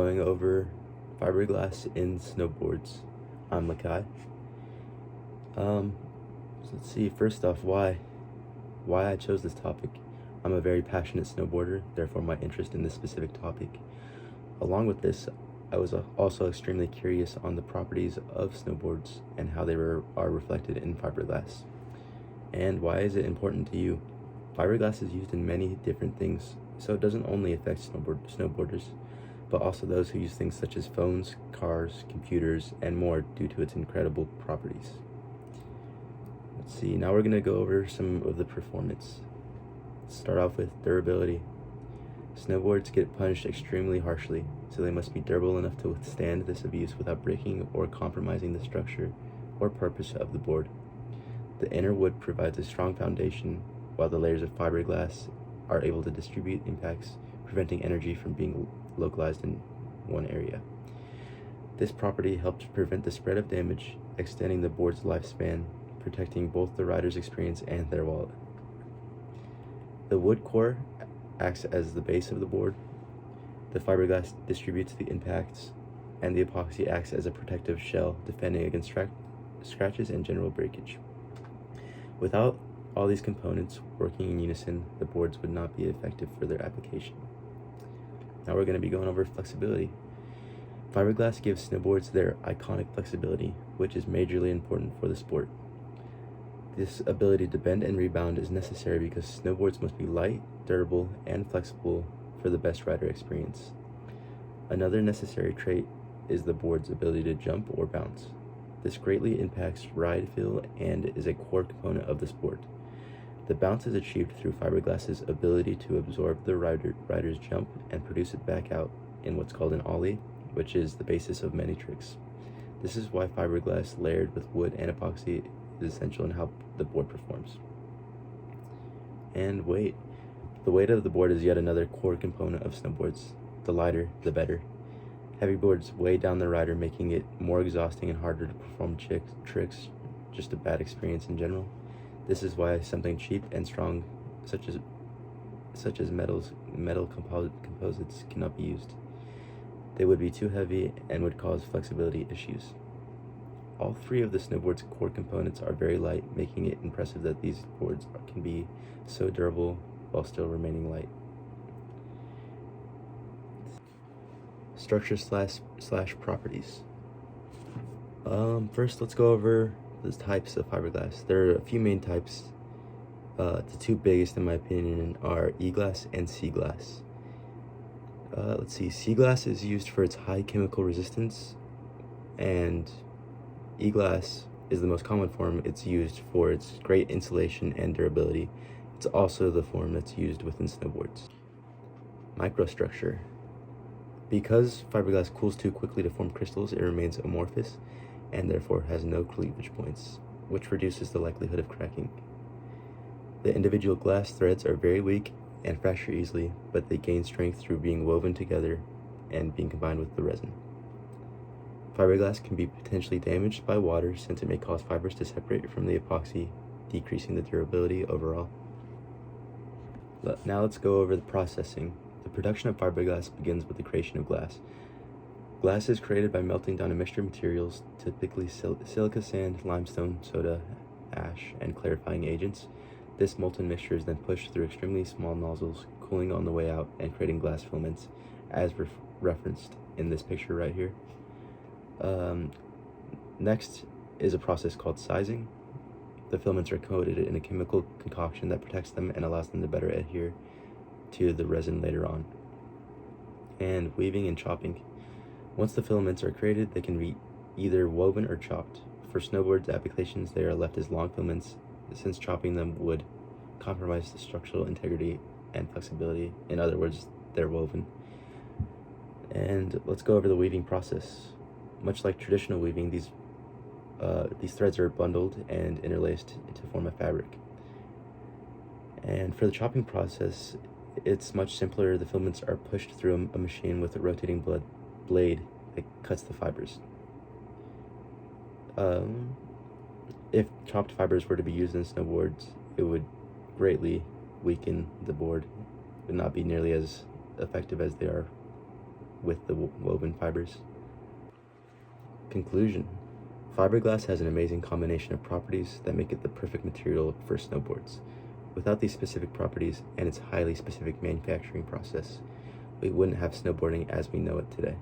going over fiberglass in snowboards. I'm Makai. So let's see, first off, why I chose this topic. I'm a very passionate snowboarder, therefore my interest in this specific topic. Along with this, I was also extremely curious on the properties of snowboards and how they are reflected in fiberglass. And why is it important to you? Fiberglass is used in many different things, so it doesn't only affect snowboarders, but also those who use things such as phones, cars, computers, and more due to its incredible properties. Let's see, now we're going to go over some of the performance. Let's start off with durability. Snowboards get punished extremely harshly, so they must be durable enough to withstand this abuse without breaking or compromising the structure or purpose of the board. The inner wood provides a strong foundation, while the layers of fiberglass are able to distribute impacts, preventing energy from being localized in one area. This property helps prevent the spread of damage, extending the board's lifespan, protecting both the rider's experience and their wallet. The wood core acts as the base of the board, the fiberglass distributes the impacts, and the epoxy acts as a protective shell, defending against scratches and general breakage. Without all these components working in unison, the boards would not be effective for their application. Now we're going to be going over flexibility. Fiberglass gives snowboards their iconic flexibility, which is majorly important for the sport. This ability to bend and rebound is necessary because snowboards must be light, durable, and flexible for the best rider experience. Another necessary trait is the board's ability to jump or bounce. This greatly impacts ride feel and is a core component of the sport. The bounce is achieved through fiberglass's ability to absorb the rider's jump and produce it back out in what's called an ollie, which is the basis of many tricks. This is why fiberglass layered with wood and epoxy is essential in how the board performs. And weight. The weight of the board is yet another core component of snowboards. The lighter, the better. Heavy boards weigh down the rider, making it more exhausting and harder to perform tricks, just a bad experience in general. This is why something cheap and strong, such as metal composites, cannot be used. They would be too heavy and would cause flexibility issues. All three of the snowboard's core components are very light, making it impressive that these boards can be so durable while still remaining light. Structure slash properties. First, let's go over the types of fiberglass. There are a few main types. The two biggest, in my opinion, are E-glass and C-glass. Let's see, C-glass is used for its high chemical resistance, and E-glass is the most common form. It's used for its great insulation and durability. It's also the form that's used within snowboards. Microstructure. Because fiberglass cools too quickly to form crystals, it remains amorphous and therefore has no cleavage points, which reduces the likelihood of cracking. The individual glass threads are very weak and fracture easily, but they gain strength through being woven together and being combined with the resin. Fiberglass can be potentially damaged by water since it may cause fibers to separate from the epoxy, decreasing the durability overall. Now let's go over the processing. The production of fiberglass begins with the creation of glass. Glass is created by melting down a mixture of materials, typically silica sand, limestone, soda, ash, and clarifying agents. This molten mixture is then pushed through extremely small nozzles, cooling on the way out and creating glass filaments, as referenced in this picture right here. Next is a process called sizing. The filaments are coated in a chemical concoction that protects them and allows them to better adhere to the resin later on. And weaving and chopping. Once the filaments are created, they can be either woven or chopped. For snowboards applications, they are left as long filaments, since chopping them would compromise the structural integrity and flexibility. In other words, they're woven. And let's go over the weaving process. Much like traditional weaving, these threads are bundled and interlaced to form a fabric. And for the chopping process, it's much simpler. The filaments are pushed through a machine with a rotating blade that cuts the fibers. If chopped fibers were to be used in snowboards, it would greatly weaken the board. It would not be nearly as effective as they are with the woven fibers. Conclusion. Fiberglass has an amazing combination of properties that make it the perfect material for snowboards. Without these specific properties and its highly specific manufacturing process, we wouldn't have snowboarding as we know it today.